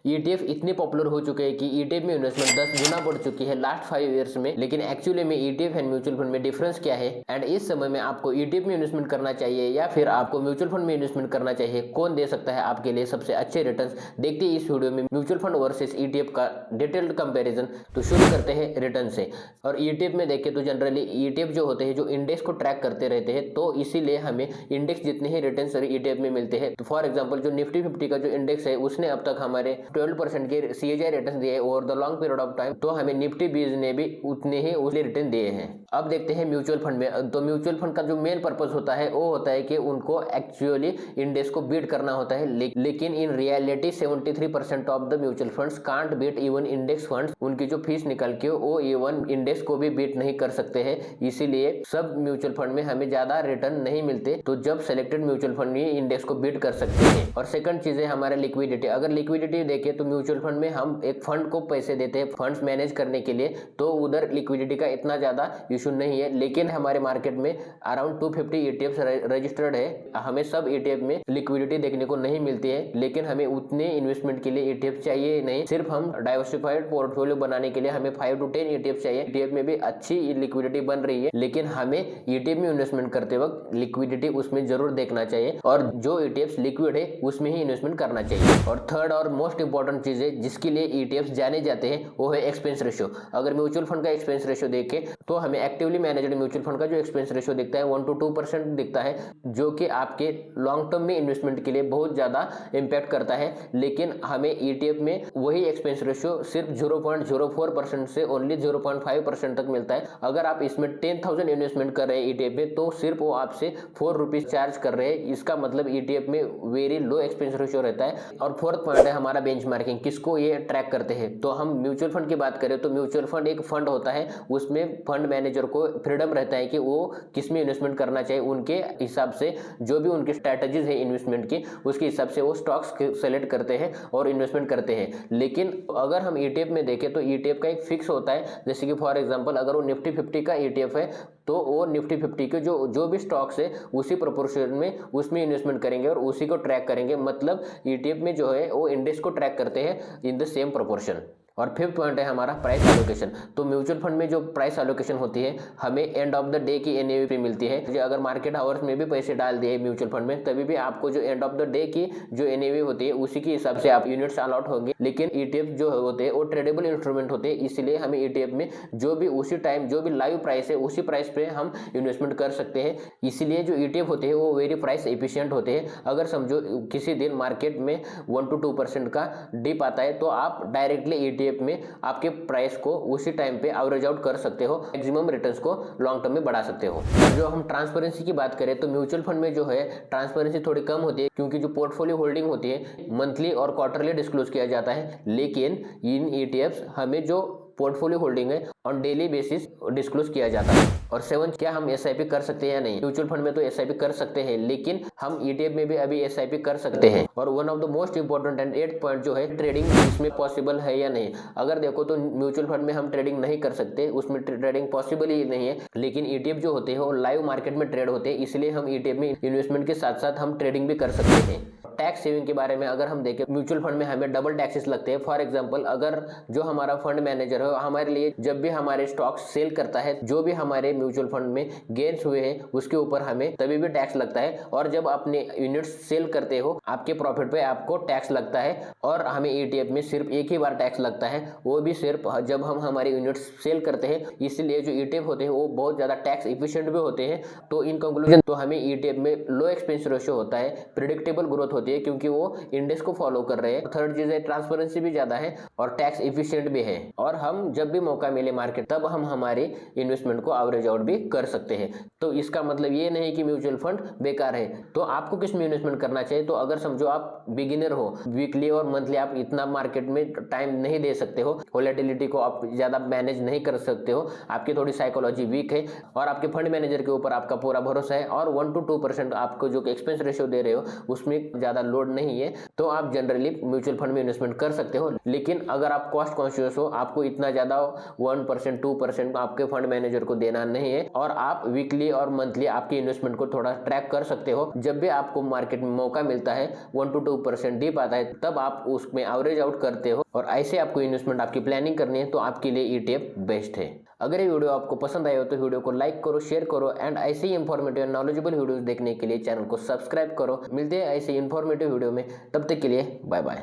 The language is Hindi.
ईटीएफ इतने पॉपुलर हो चुके हैं कि ईटीएफ में इन्वेस्टमेंट 10 गुना बढ़ चुकी है लास्ट 5 ईयर्स में। लेकिन एक्चुअली में ईटीएफ एंड म्यूचुअल फंड में डिफरेंस क्या है, एंड इस समय में आपको ईटीएफ में इन्वेस्टमेंट करना चाहिए या फिर आपको म्यूचुअल फंड में इन्वेस्टमेंट करना चाहिए, कौन दे सकता है आपके लिए सबसे अच्छे रिटर्न्स, देखते हैं इस वीडियो में म्यूचुअल फंड वर्सेस ईटीएफ का डिटेल्ड कंपैरिजन। तो शुरू करते हैं रिटर्न से। और ईटीएफ में देखें तो जनरली ईटीएफ जो होते हैं जो इंडेक्स को ट्रैक करते रहते हैं, तो इसीलिए हमें इंडेक्स जितने ही रिटर्न्स ईटीएफ में मिलते हैं। तो फॉर एग्जांपल जो निफ्टी 50 का जो इंडेक्स है उसने अब तक हमारे 12% के सीएजीआर रिटर्न दिए over the long period of time, तो हमें निफ्टी 20 ने भी उतने ही उसने रिटर्न दिए हैं। अब देखते हैं म्यूचुअल फंड में। तो म्यूचुअल फंड का जो मेन पर्पस होता है वो होता है कि उनको एक्चुअली इंडेक्स को बीट करना होता है, लेकिन in reality 73% of the mutual funds can't beat even index funds. उनकी जो फीस निकल के वो इवन इंडेक्स को भी बीट नहीं कर सकते हैं, इसीलिए सब म्यूचुअल फंड में हमें ज्यादा रिटर्न नहीं मिलते। तो जब सेलेक्टेड म्यूचुअल फंड ही इंडेक्स को बीट कर सकते हैं। और सेकंड चीज है हमारा लिक्विडिटी। अगर लिक्विडिटी देखें तो म्यूचुअल फंड में हम एक फंड को पैसे देते हैं फंड्स मैनेज करने के लिए, तो उधर लिक्विडिटी का इतना ज्यादा इशू नहीं है। लेकिन हमारे मार्केट में अराउंड 250 ईटीएफ रजिस्टर्ड है, हमें सब ईटीएफ में लिक्विडिटी देखने को नहीं मिलती है। लेकिन हमें उतने इन्वेस्टमेंट के लिए ईटीएफ चाहिए नहीं, सिर्फ हम डाइवर्सिफाइड पोर्टफोलियो बनाने के लिए हमें 5 to 10 ईटीएफ चाहिए। ईटीएफ में भी अच्छी लिक्विडिटी बन रही है, लेकिन हमें ईटीएफ में इन्वेस्टमेंट करते वक्त लिक्विडिटी उसमें जरूर देखना चाहिए, और जो ईटीएफ लिक्विड है उसमें ही इन्वेस्टमेंट करना चाहिए। और थर्ड और मोस्ट इंपॉर्टेंट चीज है जिसके लिए ईटीएफ जाने जाते हैं वो है एक्सपेंस रेशियो। अगर म्यूचुअल फंड का एक्सपेंस रेशियो देखें तो हमें एक्टिवली मैनेज्ड म्यूचुअल फंड का जो एक्सपेंस रेशियो दिखता है 1 to 2% दिखता है, जो कि आपके लॉन्ग टर्म में इन्वेस्टमेंट के लिए बहुत ज्यादा इंपैक्ट करता है। लेकिन हमें ईटीएफ में वही एक्सपेंस रेशियो सिर्फ 0.04% से ओनली 0.5% तक मिलता है। अगर आप इसमें 10,000 इन्वेस्टमेंट कर रहे हैं ईटीएफ में, तो सिर्फ वो आपसे 4 रुपीज चार्ज कर रहे हैं। इसका मतलब ईटीएफ में वेरी लो एक्सपेंस रेशियो रहता है। और फोर्थ पॉइंट है हमारा बेंचमार्किंग, किसको ये ट्रैक करते हैं। तो हम म्यूचुअल फंड की बात करें तो म्यूचुअल फंड एक फंड होता है, उसमें फंड मैनेजर को फ्रीडम रहता है कि वो किस में इन्वेस्टमेंट करना चाहिए। उनके हिसाब से जो भी उनकी स्ट्रैटेजीज है इन्वेस्टमेंट की, उसके हिसाब से वो स्टॉक्स सेलेक्ट करते हैं और इन्वेस्टमेंट करते हैं। लेकिन अगर हम ईटीएफ में देखें तो ईटीएफ का एक फिक्स होता है, जैसे कि फॉर एग्जांपल अगर वो निफ्टी 50 का ईटीएफ है तो वो निफ्टी 50 के जो भी स्टॉक्स है उसी प्रोपोर्शन में उसमें इन्वेस्टमेंट करेंगे और उसी को ट्रैक करेंगे। मतलब ईटीएफ में जो है वो इंडेक्स को ट्रैक करते हैं इन द सेम प्रोपोर्शन। और फिफ्थ पॉइंट है हमारा प्राइस एलोकेशन। तो म्यूचुअल फंड में जो प्राइस एलोकेशन होती है हमें एंड ऑफ द डे की एनएवी पे मिलती है। जो अगर मार्केट आवर्स में भी पैसे डाल दिए म्यूचुअल फंड में, तभी भी आपको जो एंड ऑफ द डे की जो एनएवी होती है उसी के हिसाब से आप यूनिट्स अलॉट होंगे। लेकिन ईटीएफ जो होते हैं वो ट्रेडेबल इंस्ट्रूमेंट होते हैं, इसलिए हमें ईटीएफ में जो भी उसी टाइम जो भी लाइव प्राइस है उसी प्राइस पे हम इन्वेस्टमेंट कर सकते हैं। इसलिए जो ईटीएफ होते हैं वो वेरी प्राइस एफिशिएंट होते हैं। अगर समझो किसी दिन मार्केट में 1 to 2% का डिप आता है, तो आप डायरेक्टली ईटीएफ में आपके प्राइस को उसी टाइम पे एवरेज आउट कर सकते हो, मैक्सिमम रिटर्न्स को लॉन्ग टर्म में बढ़ा सकते हो। जो हम ट्रांसपेरेंसी की बात करें तो म्यूचुअल फंड में जो है ट्रांसपेरेंसी थोड़ी कम होती है, क्योंकि जो पोर्टफोलियो होल्डिंग होती है मंथली और क्वार्टरली डिस्क्लोज किया जाता है। लेकिन इन ईटीएफ्स हमें जो पोर्टफोलियो होल्डिंग है ऑन डेली बेसिस डिस्क्लोज किया जाता है। और 7 क्या हम एसआईपी कर सकते हैं या नहीं। म्यूचुअल फंड में तो एसआईपी कर सकते हैं, लेकिन हम ईटीएफ में भी अभी एसआईपी कर सकते हैं। और one of the most important and 8th point जो है ट्रेडिंग, इसमें पॉसिबल है या नहीं। अगर देखो तो म्यूचुअल फंड में हम ट्रेडिंग नहीं कर सकते, उसमें ट्रेडिंग पॉसिबल ही नहीं है। लेकिन ईटीएफ जो होते हैं वो लाइव मार्केट में ट्रेड होते हैं, इसलिए हम ईटीएफ में इन्वेस्टमेंट के साथ साथ हम ट्रेडिंग भी कर सकते हैं। टैक्स सेविंग के बारे में अगर हम देखें, म्यूचुअल फंड में हमें डबल टैक्सेस लगते हैं। फॉर एग्जांपल अगर जो हमारा फंड मैनेजर है हमारे लिए जब भी हमारे स्टॉक्स सेल करता है, जो भी हमारे म्यूचुअल फंड में गेन्स हुए हैं उसके ऊपर हमें तभी भी टैक्स लगता है। और जब अपने यूनिट्स सेल करते हो आपके प्रॉफिट पे आपको टैक्स लगता है। और हमें ईटीएफ में सिर्फ एक ही बार टैक्स लगता है, वो भी सिर्फ जब हम हमारे यूनिट्स सेल करते हैं। इसलिए जो ईटीएफ होते हैं वो बहुत ज्यादा टैक्स इफिशिएंट भी होते हैं। तो इन कंक्लूजन तो हमें ईटीएफ में लो एक्सपेंस रेशियो होता है, प्रिडिक्टेबल ग्रोथ होती है क्योंकि वो इंडेक्स को फॉलो कर रहे हैं। थर्ड चीज है ट्रांसपेरेंसी भी ज्यादा है और टैक्स इफिशिएंट भी है। और हम जब भी मौका मिले मार्केट, तब हम हमारे इन्वेस्टमेंट को एवरेज आउट भी कर सकते हैं। तो इसका मतलब ये नहीं कि म्यूचुअल फंड बेकार है। तो आपको किस में इन्वेस्टमेंट करना चाहिए। तो अगर समझो आप बिगिनर हो, वीकली और मंथली आप इतना मार्केट में टाइम नहीं दे सकते हो, वोलेटिलिटी को आप ज्यादा मैनेज नहीं कर सकते हो, आपकी थोड़ी साइकोलॉजी वीक है और आपके फंड मैनेजर के ऊपर आपका पूरा भरोसा है, और 1 to 2% आपको जो एक्सपेंस रेशियो दे रहे हो उसमें ज्यादा लोड नहीं है तो आप जनरली म्यूचुअल फंड में इन्वेस्टमेंट कर सकते हो। लेकिन अगर आप कॉस्ट कॉन्शियस हो, आपको इतना ज्यादा 1% 2% आपके फंड मैनेजर को देना नहीं है और आप वीकली और मंथली आपकी इन्वेस्टमेंट को थोड़ा ट्रैक कर सकते हो। जब भी आपको मार्केट में मौका मिलता है 1 to 2% डिप आता है तब आप उसमें एवरेज आउट करते हो और ऐसे आपको इन्वेस्टमेंट आपकी प्लानिंग करनी है तो आपके लिए ETF बेस्ट है। अगर ये वीडियो आपको पसंद आया हो तो वीडियो को लाइक करो, शेयर करो एंड ऐसे ही इंफॉर्मेटिव एंड नॉलेजेबल वीडियोस देखने के लिए चैनल को सब्सक्राइब करो। मिलते हैं ऐसे इंफॉर्मेटिव वीडियो में, तब तक के लिए बाय बाय।